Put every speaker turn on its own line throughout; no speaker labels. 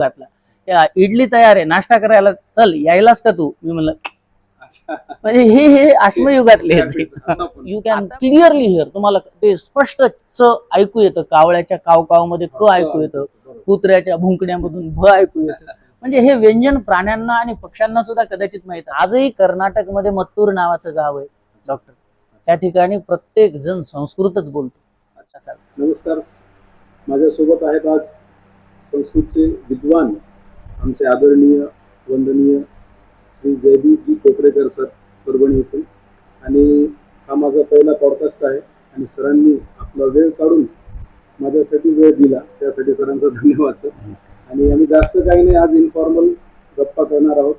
घातला. इडली तयार आहे, नाश्ता करायला चल, यायलास का तू? मी म्हणलं म्हणजे हे अश्मयुगातले यू कॅन क्लिअरली हिअर, तुम्हाला ते स्पष्ट च ऐकू येतं, कावळ्याच्या काव मध्ये क ऐकू येतं, कुत्र्याच्या भुंकण्यामधून भ ऐकू येतं. म्हणजे हे व्यंजन प्राण्यांना आणि पक्ष्यांना सुद्धा कदाचित माहित. आजही कर्नाटकमध्ये मत्तूर नावाचं गाव आहे डॉक्टर, त्या ठिकाणी प्रत्येक जण संस्कृतच बोलतो.
नमस्कार, माझ्यासोबत आहेत आज संस्कृतचे विद्वान, आमचे आदरणीय वंदनीय श्री जयदीपजी कोपरेकर सर, परभणी येथून. आणि हा माझा पहिला पॉडकास्ट आहे आणि सरांनी आपला वेळ काढून माझ्यासाठी वेळ दिला, त्यासाठी सरांचा धन्यवाद सर. आणि आम्ही जास्त काही नाही, आज इन्फॉर्मल गप्पा करणार आहोत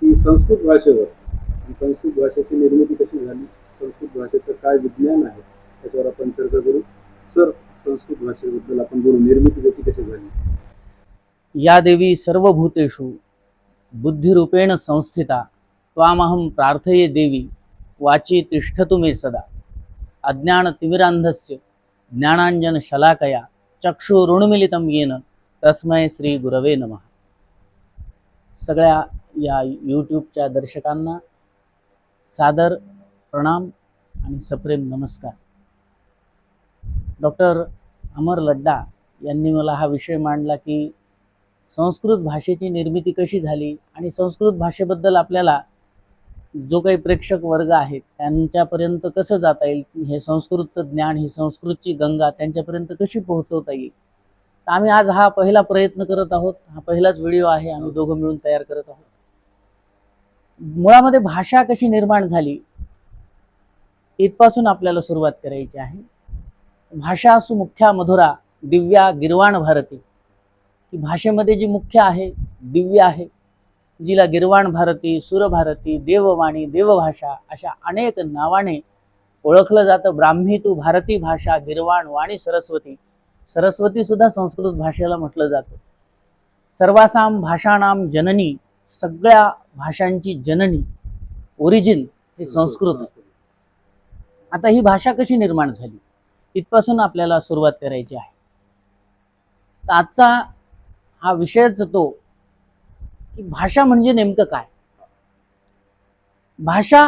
की संस्कृत भाषेवर, आणि संस्कृत भाषेची निर्मिती कशी झाली, संस्कृत भाषेचं काय विज्ञान आहे त्याच्यावर आपण चर्चा करू. सर, संस्कृत भाषेबद्दल आपण बोलू, निर्मिती त्याची कशी झाली.
या देवी सर्वभूतेषु बुद्धिरूपेण संस्थिता त्वामहं प्रार्थये देवी वाची तिष्ठतु मे सदा. अज्ञानतिमिरान्धस्य ज्ञानाञ्जनशलाकया चक्षुरुन्मीलितं येन तस्मै श्री गुरवे नमः. सगळ्या या यूट्यूबच्या दर्शकांना सादर प्रणाम आणि सप्रेम नमस्कार. डॉक्टर अमर लड्डा यांनी मला हा विषय मांडला की संस्कृत भाषेची निर्मिती कशी झाली आणि संस्कृत भाषेबद्दल आपल्याला जो काही प्रेक्षक वर्ग आहे त्यांच्यापर्यंत कसं जाता येईल, हे संस्कृतचं ज्ञान, ही संस्कृतची गंगा त्यांच्यापर्यंत कशी पोहोचवता येईल. तर आम्ही आज हा पहिला प्रयत्न करत आहोत, हा पहिलाच व्हिडिओ आहे, आम्ही दोघं मिळून तयार करत आहोत. मुळामध्ये भाषा कशी निर्माण झाली इथपासून आपल्याला सुरुवात करायची आहे. भाषा सुमुख्या मधुरा दिव्या गिरवाण भारती, की भाषेमध्ये जी मुख्य आहे, दिव्य आहे, जिला गिरवाण भारती, सुरभारती, देववाणी, देवभाषा अशा अनेक नावाने ओळखलं जातं. ब्राह्मी तू भारती भाषा, गिरवाण वाणी सरस्वती, सरस्वती सुद्धा संस्कृत भाषेला म्हटलं जातं. सर्वासाम भाषाणाम जननी, सगळ्या भाषांची जननी, ओरिजिन हे संस्कृत. आता ही भाषा कशी निर्माण झाली इथपासून आपल्याला सुरुवात करायची आहे. तर आजचा हा विषयच तो की भाषा म्हणजे नेमकं काय. भाषा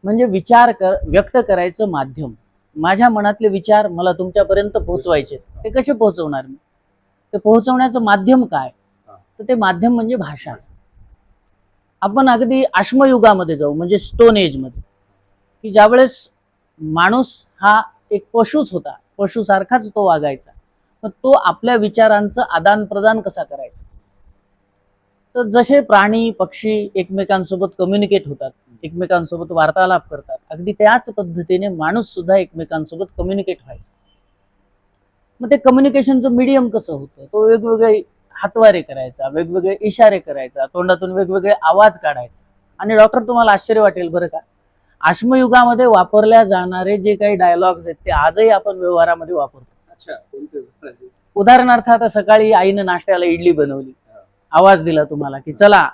म्हणजे विचार व्यक्त करायचं माध्यम. माझ्या मनातले विचार मला तुमच्यापर्यंत पोहोचवायचे, ते कसे पोहोचवणार मी? ते पोहोचवण्याचं माध्यम काय? तर ते माध्यम म्हणजे भाषा. आपण अगदी अश्मयुगामध्ये जाऊ, म्हणजे स्टोन एजमध्ये, की ज्यावेळेस माणूस हा एक पशुच होता, पशुसारखाच तो वागायचा. मग तो आपल्या विचारांचं आदान प्रदान कसा करायचा. तर जसे प्राणी पक्षी एकमेकांसोबत कम्युनिकेट होतात, एकमेकांसोबत वार्तालाप करतात, अगदी त्याच पद्धतीने माणूस सुद्धा एकमेकांसोबत कम्युनिकेट व्हायचा. मग ते कम्युनिकेशनचं मीडियम कसं होतं, तो वेगवेगळे हातवारे करायचा, वेगवेगळे इशारे करायचा, तोंडातून वेगवेगळे आवाज काढायचा. आणि डॉक्टर, तुम्हाला आश्चर्य वाटेल बरं का, अश्मयुगामध्ये वापरल्या जाणारे जे काही डायलॉग्स आहेत ते आजही आपण व्यवहारामध्ये वापरतो. उदाहरणार्थ, आता सकाळी आईनं नाश्त्याला इडली बनवली, आवाज दिला तुम्हाला की चला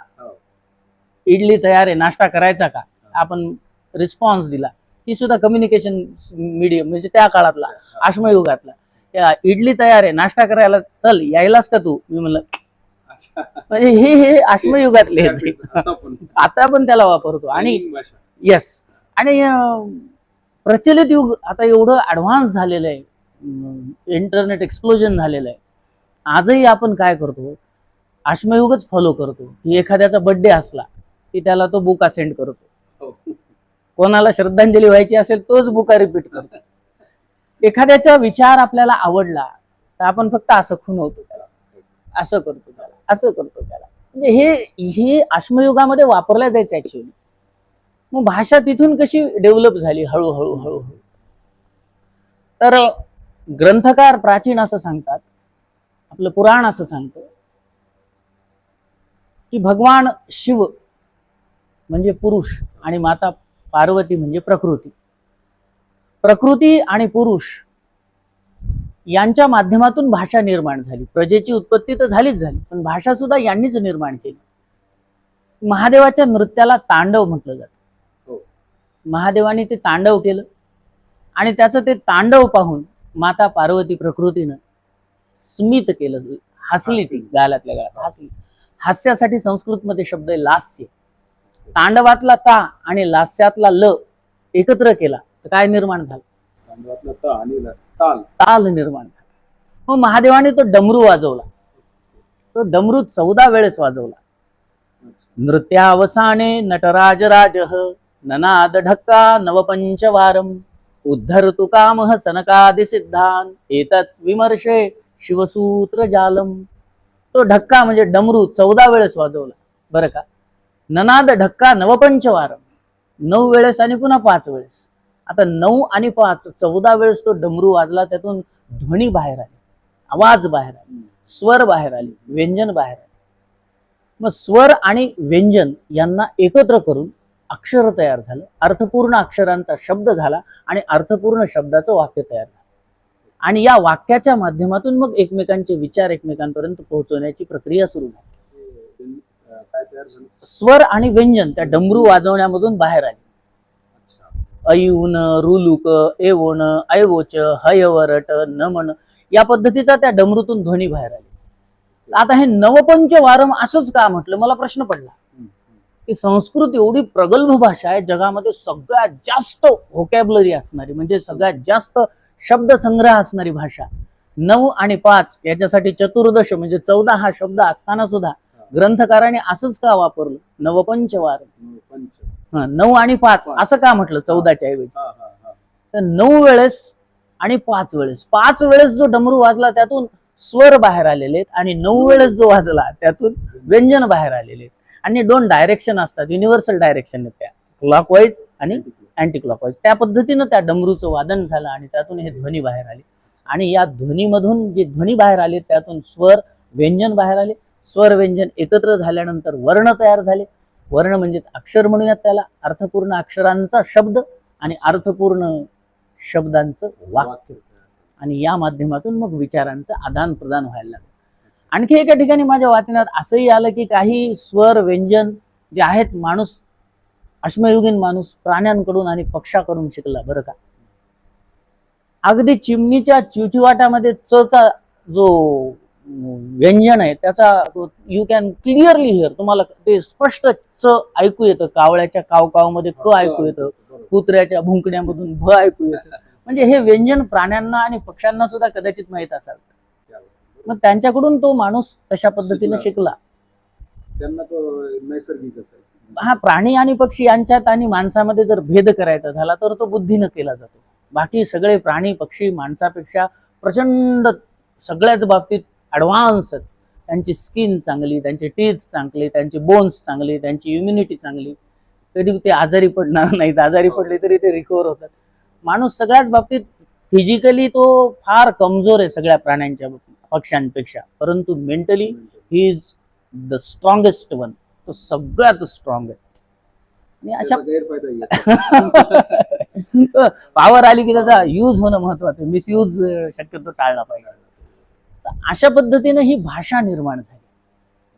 इडली तयार आहे, नाश्ता करायचा का, आपण रिस्पॉन्स दिला. ती सुद्धा कम्युनिकेशन मीडियम, म्हणजे त्या काळातला, अश्मयुगातला. इडली तयार आहे, नाश्ता करायला चल, यायलास का तू? मी म्हणलं म्हणजे हे अश्मयुगातले आता पण त्याला वापरतो. आणि येस, आणि प्रचलित युग आता एवढं ॲडव्हान्स झालेलं आहे, इंटरनेट एक्सप्लोजन झालेलं आहे. आजही आपण काय करतो, अश्मयुगच फॉलो करतो. की एखाद्याचा बर्थडे असला की त्याला तो बुका सेंड करतो, कोणाला श्रद्धांजली व्हायची असेल तोच बुका रिपीट करतो. एखाद्याचा विचार आपल्याला आवडला तर आपण फक्त असं खुणवतो त्याला, असं करतो त्याला, असं करतो त्याला. म्हणजे हे अश्मयुगामध्ये वापरल्या जायचं ऍक्च्युअली. मग भाषा तिथून कशी डेव्हलप झाली हळूहळू हळूहळू. तर ग्रंथकार प्राचीन असं सांगतात, आपलं पुराण असं सांगतं की भगवान शिव म्हणजे पुरुष आणि माता पार्वती म्हणजे प्रकृती. प्रकृती आणि पुरुष यांच्या माध्यमातून भाषा निर्माण झाली. प्रजेची उत्पत्ती तर झालीच झाली, पण भाषा सुद्धा यांनीच निर्माण केली. महादेवाच्या नृत्याला तांडव म्हटलं जातं. महादेवाने ते तांडव केलं आणि त्याचं ते तांडव पाहून माता पार्वती प्रकृतीनं स्मित केलं, हसली ती गालातल्या गालात हसली. हास्यासाठी संस्कृतमध्ये शब्द आहे लास्य. तांडवातला ता आणि लास्यातला ल एकत्र केला तर काय निर्माण झालं?
तांडवातला ता आणि ताल.
ताल निर्माण झाला. मग महादेवाने तो डमरू वाजवला. तो डमरू 14 वेळेस वाजवला. नृत्यावसाने नटराज राजः ननाद ढक्का नवपंचवारम उद्धरतु कामः सनकादि सिद्धान एतत् विमर्शे शिवसूत्र जालम. तो ढक्का म्हणजे डमरू 14 वेळेस वाजवला बरं का. ननाद ढक्का नवपंचवारम 9 वेळेस आणि पुन्हा 5 वेळेस. आता 9 आणि 5 14 वेळेस तो डमरू वाजला. त्यातून ध्वनी बाहेर आली, आवाज बाहेर आली, स्वर बाहेर आली, व्यंजन बाहेर आली. मग स्वर आणि व्यंजन यांना एकत्र करून अक्षर तयार झालं. अर्थपूर्ण अक्षरांचा शब्द झाला आणि अर्थपूर्ण शब्दाचं वाक्य तयार झालं. आणि या वाक्याच्या माध्यमातून मग एकमेकांचे विचार एकमेकांपर्यंत पोहोचवण्याची प्रक्रिया सुरू झाली.
काय तयार झालं?
स्वर आणि व्यंजन त्या डमरू वाजवण्यामधून बाहेर आली. ऐऊन रुलुक एवोन ऐवोच हयवरट नमन या पद्धतीचा त्या डमरूतून ध्वनी बाहेर आली. आता हे नवपंचवारम असंच का म्हटलं? मला प्रश्न पडला की संस्कृत एवढी प्रगल्भ भाषा आहे, जगामध्ये सगळ्यात जास्त व्होकॅबलरी असणारी म्हणजे सगळ्यात जास्त शब्दसंग्रह असणारी भाषा. 9 आणि 5 याच्यासाठी चतुर्दश म्हणजे 14 हा शब्द असताना सुद्धा ग्रंथकाराने असंच का वापरलं नवपंचवारम? 9 आणि 5 असं का म्हटलं 14च्या ऐवजी? तर 9 वेळेस आणि 5 वेळेस, 5 वेळेस जो डमरू वाजला त्यातून स्वर बाहेर आलेले आहेत आणि 9 वेळेस जो वाजला त्यातून व्यंजन बाहेर आलेले आहेत. आणि 2 डायरेक्शन असतात, युनिव्हर्सल डायरेक्शन आहेत त्या, क्लॉकवाईज आणि अँटी क्लॉकवाईज. त्या पद्धतीनं त्या डमरूचं वादन झालं आणि त्यातून हे ध्वनी बाहेर आले. आणि या ध्वनीमधून जे ध्वनी बाहेर आले त्यातून स्वर व्यंजन बाहेर आले. स्वर व्यंजन एकत्र झाल्यानंतर वर्ण तयार झाले. वर्ण म्हणजेच अक्षर म्हणूयात त्याला. अर्थपूर्ण अक्षरांचा शब्द आणि अर्थपूर्ण शब्दांचं वाक्य. आणि या माध्यमातून मग विचारांचं आदान प्रदान व्हायला लागलं. आणखी एका ठिकाणी माझ्या वाचनात असंही आलं की काही स्वर व्यंजन जे आहेत माणूस, अश्मयुगीन माणूस प्राण्यांकडून आणि पक्षाकडून शिकला बरं का. अगदी चिमणीच्या चिवचिवाटामध्ये चचा जो व्यंजन आहे त्याचा यू कॅन क्लिअरली हिअर, तुम्हाला ते स्पष्ट च ऐकू येतं. कावळ्याच्या कावकाव मध्ये क ऐकू येतं, कुत्र्याच्या भुंकण्यामधून भ ऐकू येतं. म्हणजे हे व्यंजन प्राण्यांना आणि पक्ष्यांना सुद्धा कदाचित माहीत असावं. मग त्यांच्याकडून तो माणूस तशा पद्धतीने शिकला.
त्यांना तो नैसर्गिक असेल.
हा, प्राणी आणि पक्षी यांच्यात आणि माणसामध्ये जर भेद करायचा झाला तर तो बुद्धीनं केला जातो. बाकी सगळे प्राणी पक्षी माणसापेक्षा प्रचंड सगळ्याच बाबतीत ॲडव्हान्स आहेत. त्यांची स्किन चांगली, त्यांचे टीथ चांगले, त्यांचे बोन्स चांगले, त्यांची इम्युनिटी चांगली. कधी ते आजारी पडणार नाहीत, आजारी पडले तरी ते रिकवर होतात. माणूस सगळ्याच बाबतीत फिजिकली तो फार कमजोर आहे सगळ्या प्राण्यांच्या पक्ष्यांपेक्षा, परंतु mentally he is the strongest one. तो सगळ्यात स्ट्रॉंग आहे. आणि अशा पॉवर आली की त्याचा यूज होणं महत्वाचं, मिसयूज शक्यतो टाळला पाहिजे. अशा पद्धतीनं ही भाषा निर्माण झाली.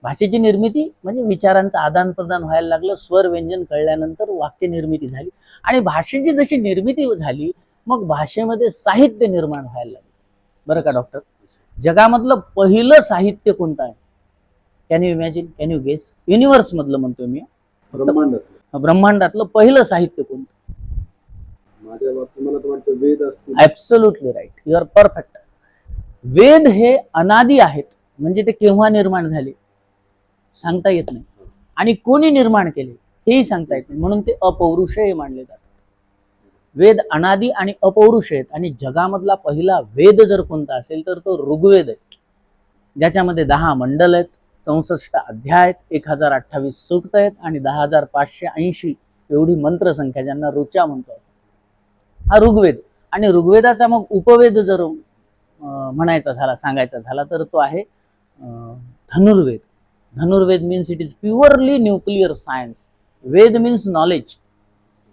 भाषेची निर्मिती म्हणजे विचारांचं आदान प्रदान व्हायला लागलं. स्वर व्यंजन कळल्यानंतर वाक्य निर्मिती झाली. आणि भाषेची जशी निर्मिती झाली मग भाषेमध्ये साहित्य निर्माण व्हायला लागलं बरं का डॉक्टर. जगामधलं पहिलं साहित्य कोणतं आहे? Can you imagine, can you guess? Universe मधलं म्हणतोय मी, ब्रह्मांडातलं पहिलं साहित्य कोणतं?
माझ्या बाबतीत मला तर वाटतं वेद असतील.
Absolutely right, you are perfect. Veda हे अनादी आहेत, म्हणजे ते केव्हा निर्माण झाले सांगता येत नाही. आणि कोणी निर्माण केले हेही सांगता येत नाही, म्हणून ते अपौरुषेय मानले जातात. वेद अनादी आणि अपौरुष आहेत. आणि जगामधला पहिला वेद जर कोणता असेल तर तो ऋग्वेद आहे, ज्याच्यामध्ये 10 मंडल आहेत, 64 अध्याय आहेत, 1028 सूक्त आहेत आणि 10,580 एवढी मंत्रसंख्या, ज्यांना ऋचा म्हणतो. हा ऋग्वेद. आणि ऋग्वेदाचा मग उपवेद जर म्हणायचा झाला, सांगायचा झाला तर तो आहे Dhanurveda. Dhanurveda means it is purely nuclear science. Veda means knowledge,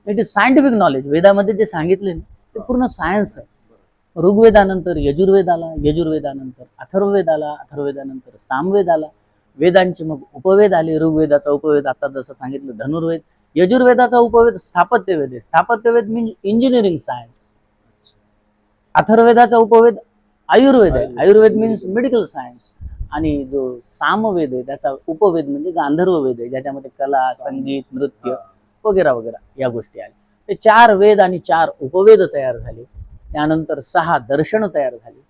it is scientific knowledge. वेदामध्ये जे सांगितले ते पूर्ण सायन्स आहे. ऋग्वेदानंतर यजुर्वेद आला, यजुर्वेदानंतर अथर्ववेद आला, अथर्ववेदानंतर सामवेद आला. वेदांचे मग उपवेद आले. ऋग्वेदाचा उपवेद आता जसं सांगितलं धनुर्वेद. यजुर्वेदाचा उपवेद स्थापत्यवेद आहे. स्थापत्यवेद मीन्स इंजिनिअरिंग सायन्स. अथर्ववेदाचा उपवेद आयुर्वेद आहे. Ayurveda means medical science. आणि जो सामवेद आहे त्याचा उपवेद म्हणजे गांधर्व वेद आहे, ज्याच्यामध्ये कला, संगीत, नृत्य वगैरे वगैरे या गोष्टी आल्या. ते 4 वेद आणि 4 उपवेद तयार झाले. त्यानंतर 6 दर्शन तयार झाली,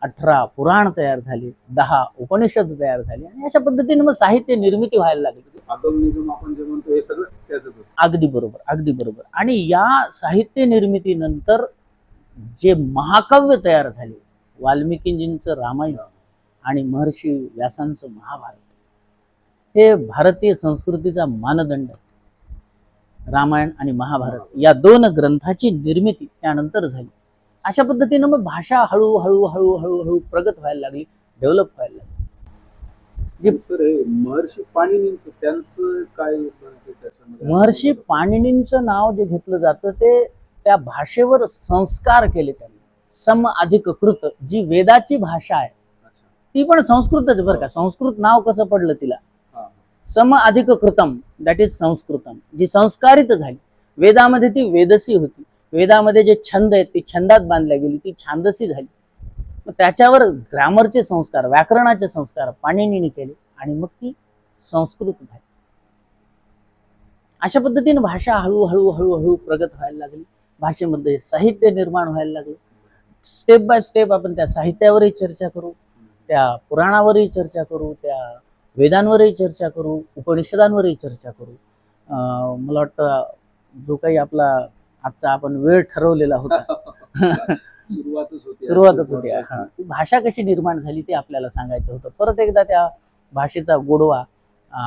18 पुराण तयार झाली, 10 उपनिषद तयार झाली आणि अशा पद्धतीने मग साहित्य निर्मिती व्हायला लागली.
आगम निगम आपण जे म्हणतो हे सगळं त्याच्यातच.
अगदी बरोबर, अगदी बरोबर. आणि या साहित्य निर्मितीनंतर जे महाकाव्य तयार झाले, वाल्मिकींजींचं रामायण आणि महर्षी व्यासांचं महाभारत, हे भारतीय संस्कृतीचा मानदंड आहे. रामायण आणि महाभारत या 2 ग्रंथाची निर्मिती त्यानंतर झाली. अशा पद्धतीनं मग भाषा हळूहळू हळूहळू प्रगत व्हायला लागली, डेव्हलप व्हायला लागली.
सर हे महर्षी पाणिनींचं त्यांचं काय योगदान आहे त्याच्यामध्ये?
महर्षी पाणिनींचं नाव जे घेतलं जातं ते त्या भाषेवर संस्कार केले त्यांनी. सम अधिक कृत जी वेदाची भाषा आहे
अच्छा.
ती पण संस्कृतच बरं का. संस्कृत नाव कसं पडलं तिला?
हा.
सम अधिक कृतम, दॅट इज संस्कृतम, जी संस्कारित झाली. वेदामध्ये ती वेदसी होती. वेदामध्ये जे छंद आहेत ती छंदात बांधल्या गेली, ती छांदसी झाली. मग त्याच्यावर ग्रामरचे संस्कार, व्याकरणाचे संस्कार पाणिनीने केले आणि मग ती संस्कृत झाली. अशा पद्धतीने भाषा हळूहळू हळूहळू प्रगत व्हायला लागली. भाषेमध्ये साहित्य निर्माण व्हायला लागले. स्टेप बाय स्टेप आपण त्या साहित्यावरही चर्चा करू, त्या पुराणावरही चर्चा करू, त्या वेदांवरही चर्चा करू, उपनिषदांवरही चर्चा करू. मला वाटतं जो काही आपला आजचा आपण वेळ ठरवलेला होता सुरुवातच होती. हा, भाषा कशी निर्माण झाली ते आपल्याला सांगायचं होतं. परत एकदा त्या भाषेचा गोडवा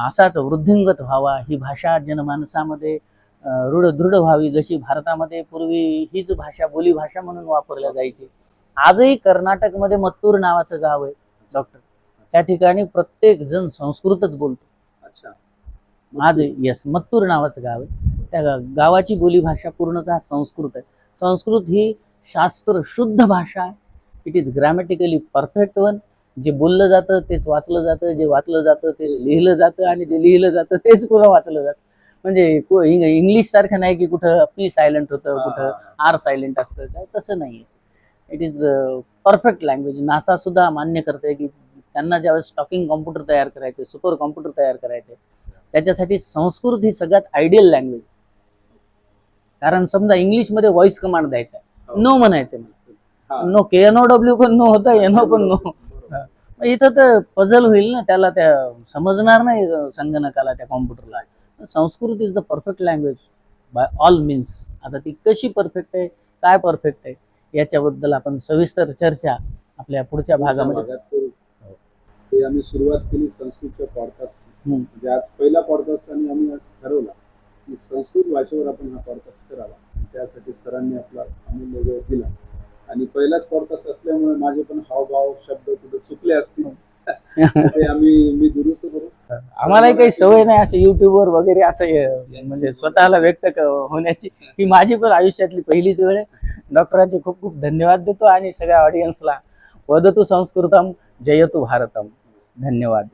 असाच वृद्धिंगत व्हावा, ही भाषा जनमानसामध्ये दृढ व्हावी. जशी भारतामध्ये पूर्वी हीच भाषा बोलीभाषा म्हणून वापरल्या जायची. आजही कर्नाटकमध्ये मत्तूर नावाचं गाव आहे डॉक्टर, त्या ठिकाणी प्रत्येक जण संस्कृतच बोलतो.
अच्छा.
आज यस, मत्तूर नावाचं गाव आहे. त्या गावाची बोलीभाषा पूर्णतः संस्कृत आहे. संस्कृत ही शास्त्र शुद्ध भाषा आहे. It is grammatically perfect one. जे बोललं जातं तेच वाचलं जातं, जे वाचलं जातं तेच लिहिलं जातं आणि जे लिहिलं जातं तेच पुन्हा वाचलं जातं. म्हणजे इंग्लिश सारखं नाही की कुठं पी सायलेंट होतं, कुठं आर सायलेंट असतं, तसं नाही. It is perfect language. NASA सुद्धा मान्य करते की त्यांना ज्यावेळेस टॉकिंग कॉम्प्युटर तयार करायचे, सुपर कॉम्प्युटर तयार करायचे, त्याच्यासाठी संस्कृत ही सगळ्यात आयडियल लँग्वेज. कारण समजा इंग्लिशमध्ये व्हॉइस कमांड द्यायचा आहे, नो म्हणायचं, नो KNOW पण नो होतं, NO पण नो. इथं तर पझल होईल ना, त्याला त्या समजणार नाही संगणकाला, त्या कॉम्प्युटरला. Sanskrit is the perfect language by all means. आता ती कशी परफेक्ट आहे, काय परफेक्ट आहे, याच्याबद्दल आपण सविस्तर चर्चा आपल्या पुढच्या भागामध्ये
करू. ते आम्ही सुरुवात केली संस्कृतच्या पॉडकास्ट. म्हणजे आज पहिला पॉडकास्ट आणि आम्ही ठरवला की संस्कृत भाषेवर आपण हा पॉडकास्ट करावा. त्यासाठी सरांनी आपला अमूल्य वेळ दिला आणि पहिलाच पॉडकास्ट असल्यामुळे माझे पण हावभाव शब्द कुठे चुकले असतील ते मी दुरुस्त करू.
आम्हालाही काही सवय नाही असं युट्यूबवर वगैरे असं म्हणजे स्वतःला व्यक्त होण्याची. ही माझी पण आयुष्यातली पहिलीच वेळ आहे. डॉक्टरांचे खूप खूप धन्यवाद देतो आणि सगळ्या ऑडियन्सला वदतु संस्कृतम जयतु भारतम. धन्यवाद.